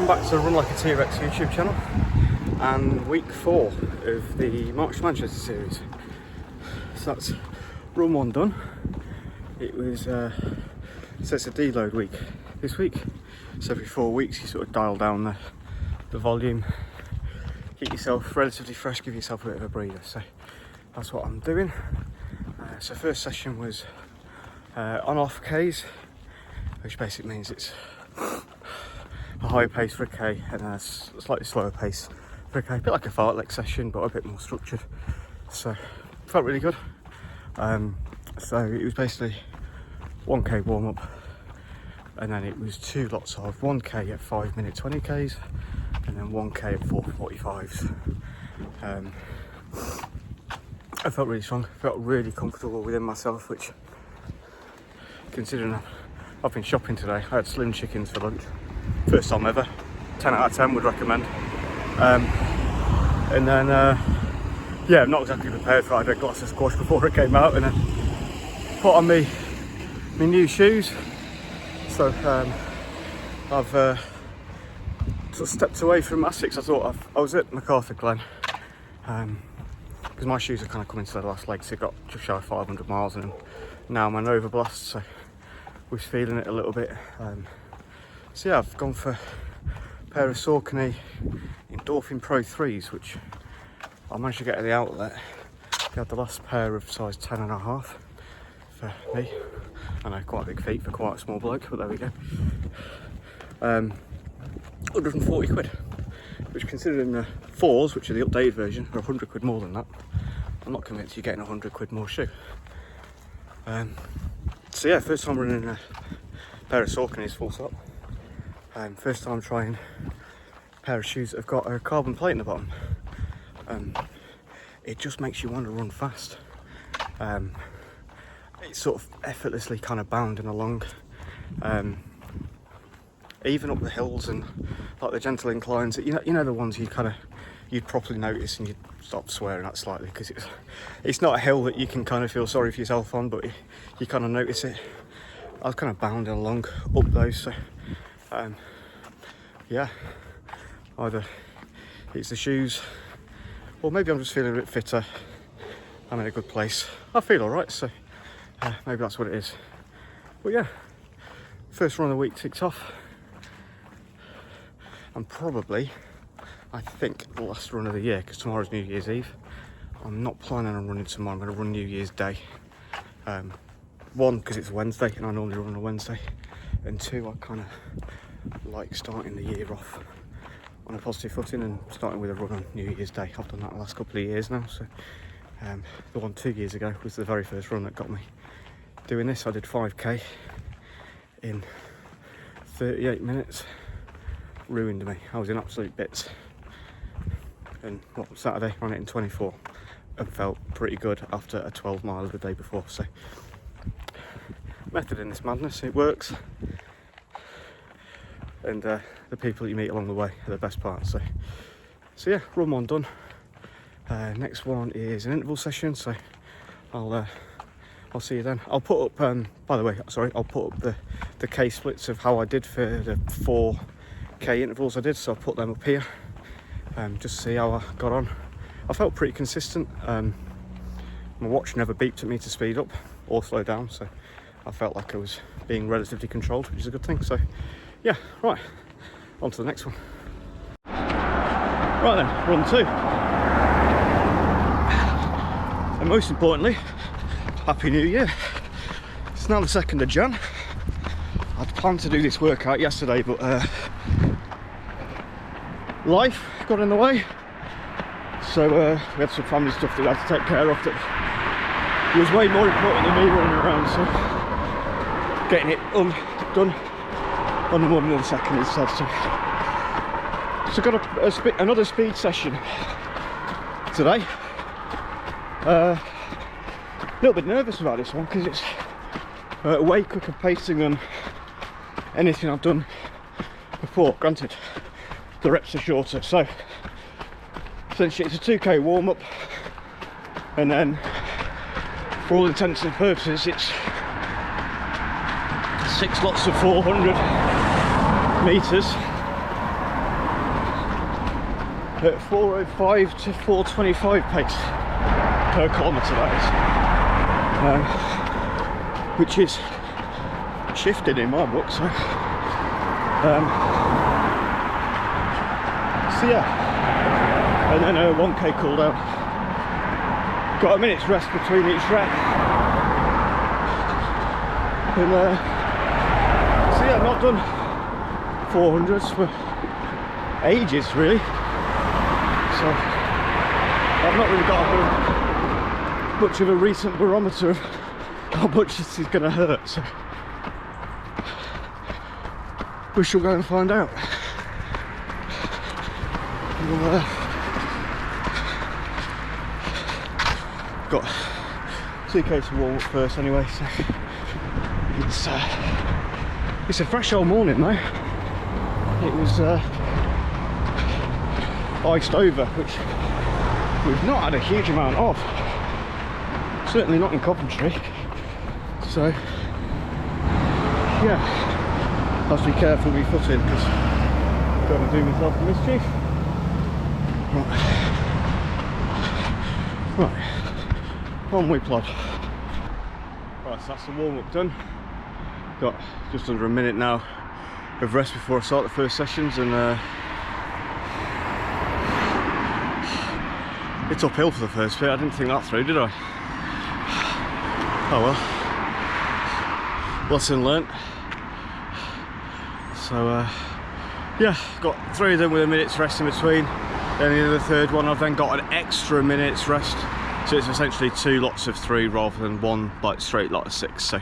welcome back to Run Like a T-Rex YouTube channel and week 4 of the March to Manchester series. So that's run 1 done. It was, so it's a deload week this week. So every 4 weeks you sort of dial down the volume, keep yourself relatively fresh, give yourself a bit of a breather. So that's what I'm doing. So first session was on-off Ks, which basically means it's a higher pace for a K and a slightly slower pace for a K. A bit like a fartlek session, but a bit more structured. So felt really good. So it was basically 1K warm up, and then it was 2 lots of 1K at 5 minute 20Ks, and then 1K at 4:45s. I felt really strong, felt really comfortable within myself, which, considering I've been shopping today, I had slim chickens for lunch. First time ever, 10 out of 10 would recommend. And then, yeah, I'm not exactly prepared for it. I had a glass of squash before it came out, and then put on my new shoes. So I've sort of stepped away from Asics. I thought I was at MacArthur Glen, because my shoes are kind of coming to the last leg, so I've got just shy of 500 miles in them. Now I'm an overblast, so was feeling it a little bit. So yeah, I've gone for a pair of Saucony Endorphin Pro 3s, which I managed to get at the outlet. They had the last pair of size 10.5 for me. I know, quite big feet for quite a small bloke, but there we go. 140 quid, which, considering the 4s, which are the updated version, are 100 quid more than that. I'm not convinced you're getting 100 quid more shoe. So yeah, first time running a pair of Sauconys full stop. First time trying a pair of shoes that have got a carbon plate in the bottom. It just makes you want to run fast. It's sort of effortlessly kind of bounding along, even up the hills and like the gentle inclines. You know the ones you'd properly notice and you'd stop swearing at slightly, because it's not a hill that you can kind of feel sorry for yourself on, but you kind of notice it. I was kind of bounding along up those, so yeah, either it's the shoes, or maybe I'm just feeling a bit fitter. I'm in a good place. I feel all right, so maybe that's what it is. But yeah, first run of the week ticked off, and probably, I think, the last run of the year, because tomorrow's New Year's Eve. I'm not planning on running tomorrow. I'm going to run New Year's Day. 1, because it's Wednesday and I normally run on a Wednesday, and 2, I kind of like starting the year off on a positive footing and starting with a run on New Year's Day. I've done that the last couple of years now, so the one 2 years ago was the very first run that got me doing this. I did 5K in 38 minutes, ruined me. I was in absolute bits, and Saturday ran it in 24 and felt pretty good after a 12 mile the day before. So method in this madness, it works, and the people you meet along the way are the best part. So yeah, run 1 done. Next one is an interval session, so I'll see you then. I'll put up, by the way, sorry, I'll put up the K splits of how I did for the 4K intervals I did, so I'll put them up here, just to see how I got on. I felt pretty consistent. My watch never beeped at me to speed up or slow down, so I felt like I was being relatively controlled, which is a good thing. So yeah, right, on to the next one. Right then, run 2. And most importantly, Happy New Year. It's now the 2nd of Jan. I'd planned to do this workout yesterday, but life got in the way. So we had some family stuff that we had to take care of that was way more important than me running around, so getting it done on the morning of the 2nd instead. So got another speed session today. A little bit nervous about this one, because it's a way quicker pacing than anything I've done before. Granted, the reps are shorter, so essentially it's a 2K warm up, and then for all intents and purposes it's 6 lots of 400 meters at 4:05 to 4:25 pace per kilometre, that is, which is shifted in my book. So yeah, and then a 1k cool down. Got a minute's rest between each rep, and so yeah, I've not done 400s for ages really, so I've not really got much of a recent barometer of how much this is going to hurt, so we shall go and find out. We'll, got 2k to warm up first anyway, so it's a fresh old morning though. It was iced over, which we've not had a huge amount of, certainly not in Coventry, so yeah, I have to be careful with my footing because I don't want to do myself a mischief. Right, on we plod. Right, so that's the warm up done. Got just under a minute now of rest before I start the first sessions, and it's uphill for the first bit. I didn't think that through, did I? Oh well, lesson learnt. So yeah, got 3 of them with a minute's rest in between. Then the third one, I've then got an extra minute's rest, so it's essentially 2 lots of 3 rather than 1 like straight lot of 6. So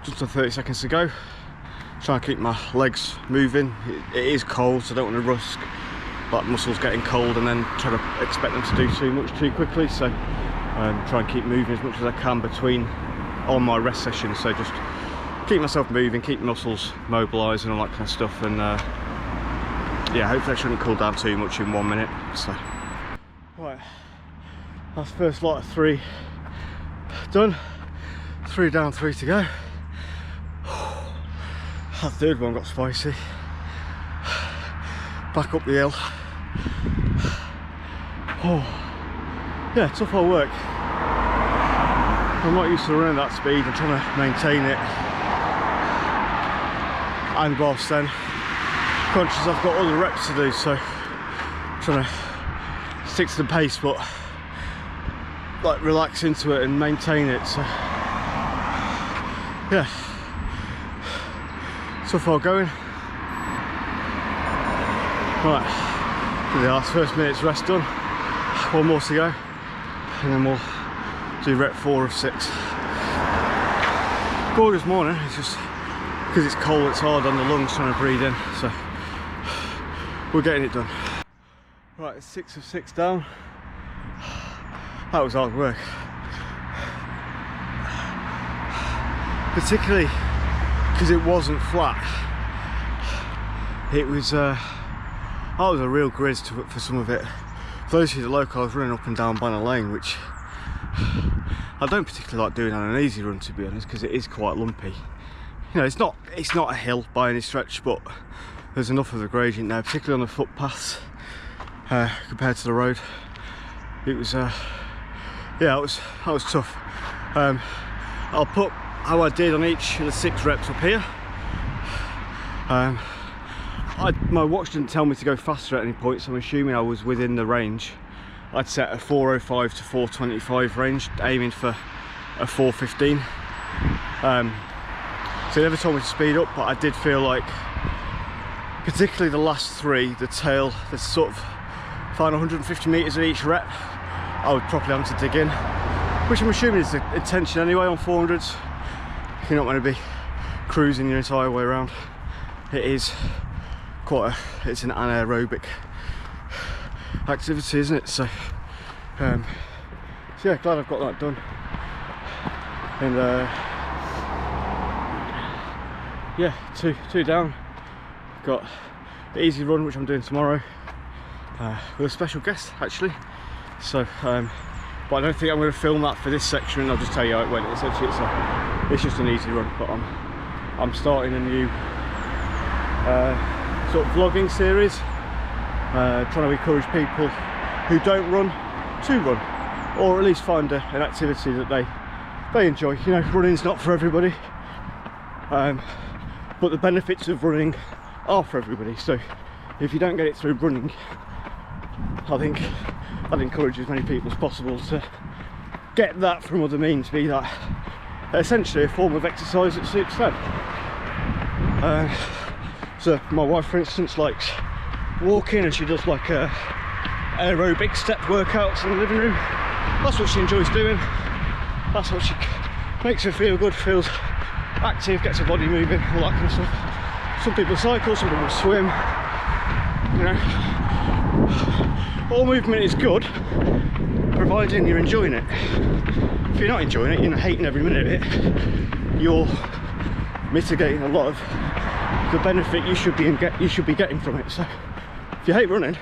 just 30 seconds to go. Try and keep my legs moving. It is cold, so I don't want to risk like muscles getting cold and then try to expect them to do too much too quickly. So try and keep moving as much as I can between on my rest sessions. So just keep myself moving, keep muscles mobilised and all that kind of stuff, and yeah, hopefully I shouldn't cool down too much in 1 minute. So right, that's first lot of 3 done. 3 down, 3 to go. That third one got spicy. Back up the hill. Oh yeah, tough old work. I'm not used to running that speed and trying to maintain it, and whilst then conscious I've got other reps to do, so I'm trying to stick to the pace but like relax into it and maintain it. So yeah, tough old going. Right, the last first minute's rest done. 1 more to go, and then we'll do rep 4 of 6. Gorgeous morning. It's just because it's cold, it's hard on the lungs trying to breathe in, so we're getting it done. Right, it's 6 of 6 down. That was hard work, particularly because it wasn't flat. It was that was a real grizz for some of it. For those of you that are local, I was running up and down Banner Lane, which I don't particularly like doing on an easy run, to be honest, because it is quite lumpy. You know, it's not a hill by any stretch, but there's enough of a gradient there, particularly on the footpaths compared to the road. It was yeah, that was tough. I'll put how I did on each of the 6 reps up here. My watch didn't tell me to go faster at any point, so I'm assuming I was within the range. I'd set a 4:05 to 4:25 range, aiming for a 4:15. So they never told me to speed up, but I did feel like, particularly the last 3, the tail, the sort of final 150 metres at each rep, I would probably have to dig in, which I'm assuming is the intention anyway on 400s. You're not going to be cruising your entire way around. It is it's an anaerobic activity, isn't it? So yeah, glad I've got that done. And yeah, two down. Got the easy run, which I'm doing tomorrow with a special guest actually. So but I don't think I'm going to film that for this section. I'll just tell you how it went. Essentially it's just an easy run, but I'm starting a new sort of vlogging series trying to encourage people who don't run to run, or at least find an activity that they enjoy. You know, running's not for everybody, but the benefits of running are for everybody. So if you don't get it through running, I think I'd encourage as many people as possible to get that from other means, be that essentially a form of exercise that suits them. So my wife, for instance, likes walking, and she does like aerobic step workouts in the living room. That's what she enjoys doing. That's what makes her feel good, feels active, gets her body moving, all that kind of stuff. Some people cycle, some people swim. You know, all movement is good, providing you're enjoying it. If you're not enjoying it, you're hating every minute of it, you're mitigating a lot of the benefit you should be getting from it. So if you hate running,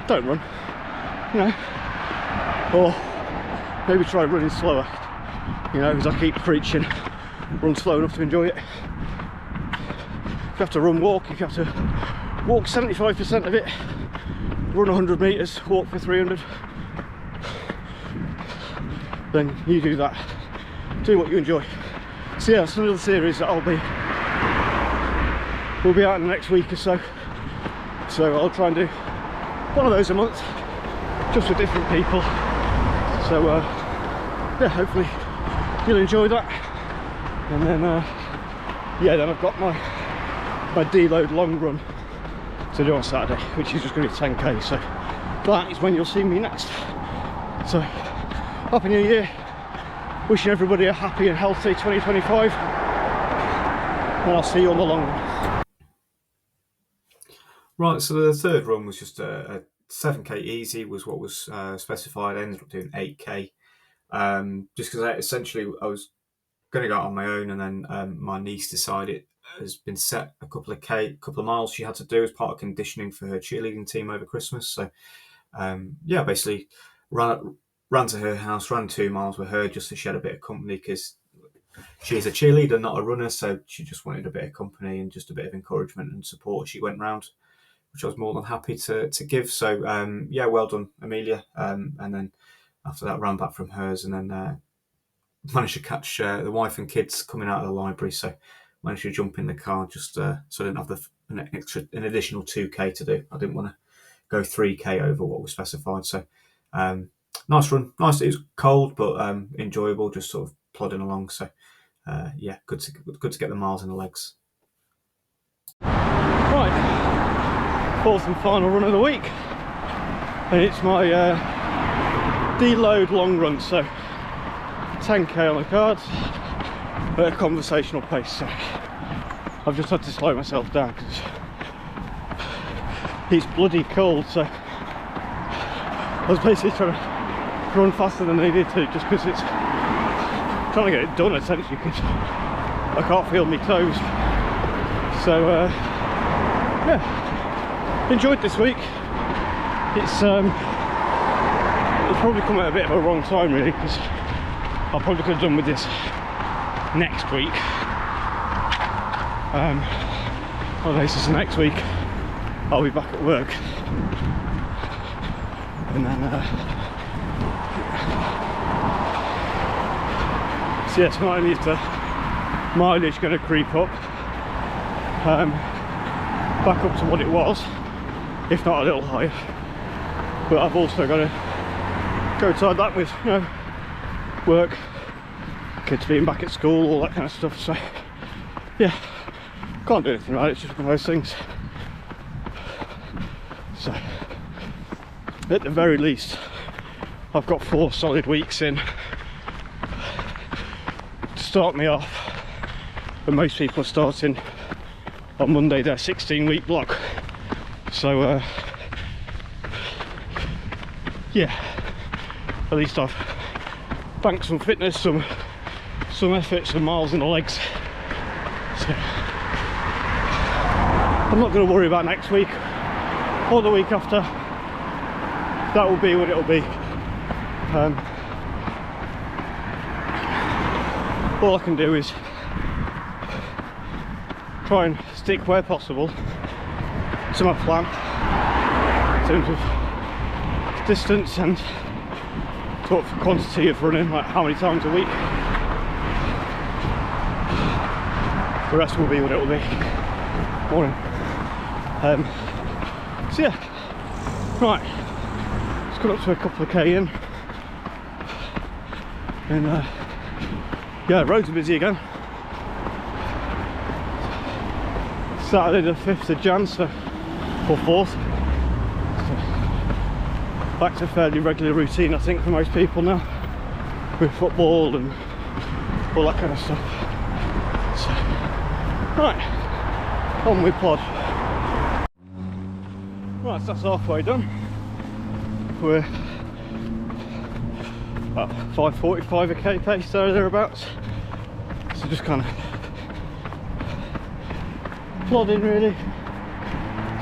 don't run, you know, or maybe try running slower, you know, as I keep preaching, run slow enough to enjoy it. If you have to walk, if you have to walk 75% of it, run 100 metres, walk for 300, then you do that. Do what you enjoy. So yeah, it's another series that will be out in the next week or so. So I'll try and do one of those a month, just with different people. So yeah, hopefully you'll enjoy that. And then yeah, then I've got my deload long run to do on Saturday, which is just going to be 10k. So that is when you'll see me next. So happy New Year, wishing everybody a happy and healthy 2025, and I'll see you on the long run. Right, so the third run was just a 7k easy, was what was specified. I ended up doing 8k, just because essentially I was going to go out on my own, and then my niece decided has been set a couple of miles she had to do as part of conditioning for her cheerleading team over Christmas. So yeah, basically ran to her house, ran 2 miles with her just so she had a bit of company, because she's a cheerleader, not a runner, so she just wanted a bit of company and just a bit of encouragement and support. She went round, which I was more than happy to give. So yeah, well done, Amelia. And then after that, ran back from hers, and then managed to catch the wife and kids coming out of the library. So managed to jump in the car just so I didn't have an additional 2k to do. I didn't want to go 3k over what was specified. So nice run, nice. It was cold but enjoyable, just sort of plodding along. So yeah, good to get the miles in the legs. Right, fourth and final run of the week, and it's my deload long run. So 10k on the cards at a conversational pace. So I've just had to slow myself down because it's bloody cold. So I was basically trying to run faster than I needed to, just because it's trying to get it done essentially, because I can't feel my toes. So yeah, enjoyed this week. It's probably come at a bit of a wrong time really, because I probably could have done with this next week. Well, this is next week. I'll be back at work, and then so yes, not only is the mileage going to creep up, back up to what it was, if not a little higher, but I've also got to go tie that with, you know, work, kids being back at school, all that kind of stuff. So yeah, can't do anything about it. It's just one of those things. So at the very least, I've got 4 solid weeks in to start me off, and most people are starting on Monday their 16-week block. So yeah, at least I've banked some fitness, some effort, some miles in the legs. So I'm not going to worry about next week or the week after. That will be what it will be. All I can do is try and stick where possible to my plan, terms of distance and sort of quantity of running, like how many times a week. The rest will be what it will be. Morning. So yeah, right. Just got up to a couple of K in, and yeah, roads are busy again. Saturday the 5th of Jan, so, or 4th. So, back to a fairly regular routine, I think, for most people now, with football and all that kind of stuff. So, right, on we plod. Right, so that's halfway done. We're about 5:45 a k pace there or thereabouts. So just kind of plodding really.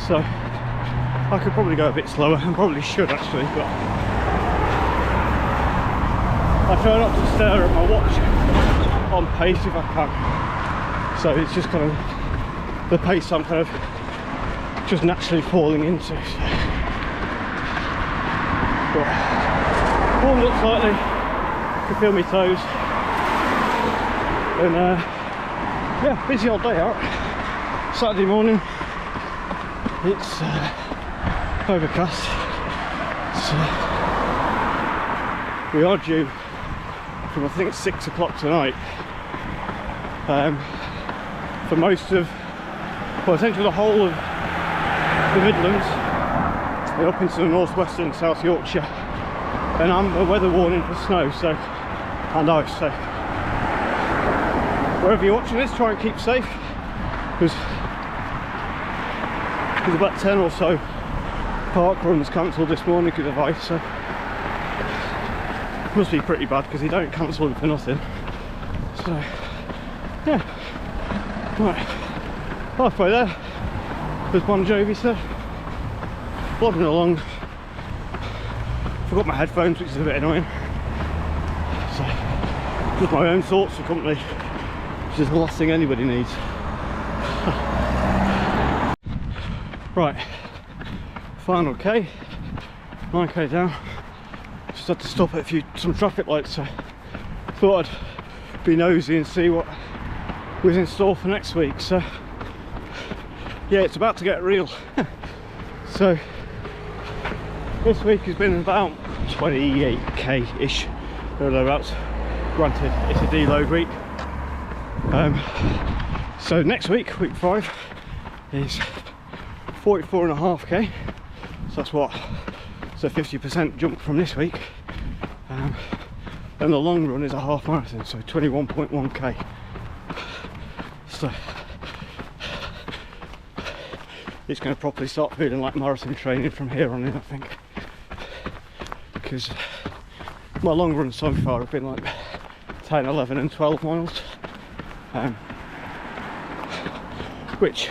So I could probably go a bit slower, and probably should actually, but I try not to stare at my watch on pace if I can. So it's just kind of the pace I'm kind of just naturally falling into. So. But warmed up slightly, can feel my toes, and yeah, busy old day out. Saturday morning, it's overcast, so we are due from I think 6 o'clock tonight for most of, well, essentially the whole of the Midlands and up into the northwestern South Yorkshire, and I'm a weather warning for snow, so, and ice, so wherever you're watching this, try and keep safe, because there's about 10 or so park runs cancelled this morning because of ice, so must be pretty bad because they don't cancel them for nothing. So yeah, right, halfway there, as Bon Jovi said, plodding along. Forgot my headphones, which is a bit annoying, so just my own thoughts for company, which is the last thing anybody needs. Right, final K, 9k down. Just had to stop at some traffic lights, so thought I'd be nosy and see what was in store for next week. So yeah, it's about to get real. So this week has been about 28k-ish, or thereabouts. Granted, it's a deload week. So next week, week 5, is 44.5k, so that's what, so 50% jump from this week, and the long run is a half marathon, so 21.1k. So it's going to properly start feeling like marathon training from here on in, I think, because my long runs so far have been like 10, 11 and 12 miles, which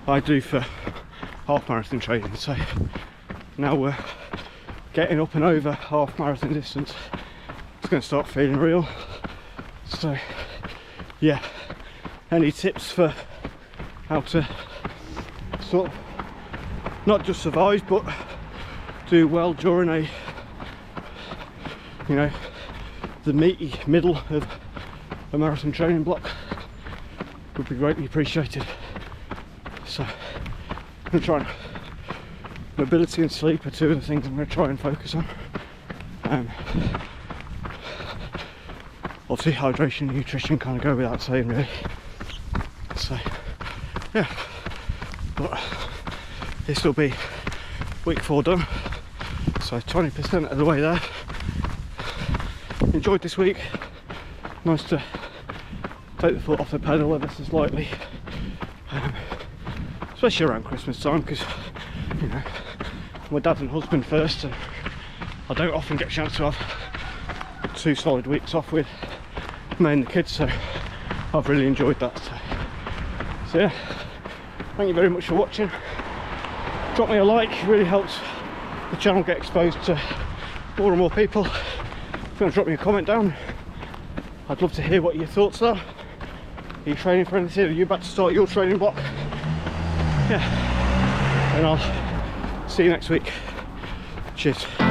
I do for half marathon training. So now we're getting up and over half marathon distance, it's going to start feeling real. So yeah, any tips for how to sort of not just survive but do well during a, you know, the meaty middle of a marathon training block would be greatly appreciated. So I'm going to try and, mobility and sleep are two of the things I'm going to try and focus on. Obviously hydration and nutrition kind of go without saying really. So yeah, but this will be week 4 done, so 20% of the way there. Enjoyed this week, nice to take the foot off the pedal ever so slightly, especially around Christmas time, because you know, my dad and husband first, and I don't often get a chance to have 2 solid weeks off with me and the kids, so I've really enjoyed that. So yeah, thank you very much for watching. Drop me a like, it really helps the channel get exposed to more and more people. If you want to drop me a comment down, I'd love to hear what your thoughts are. Are you training for anything? Are you about to start your training block? Yeah, and I'll See you next week. Cheers.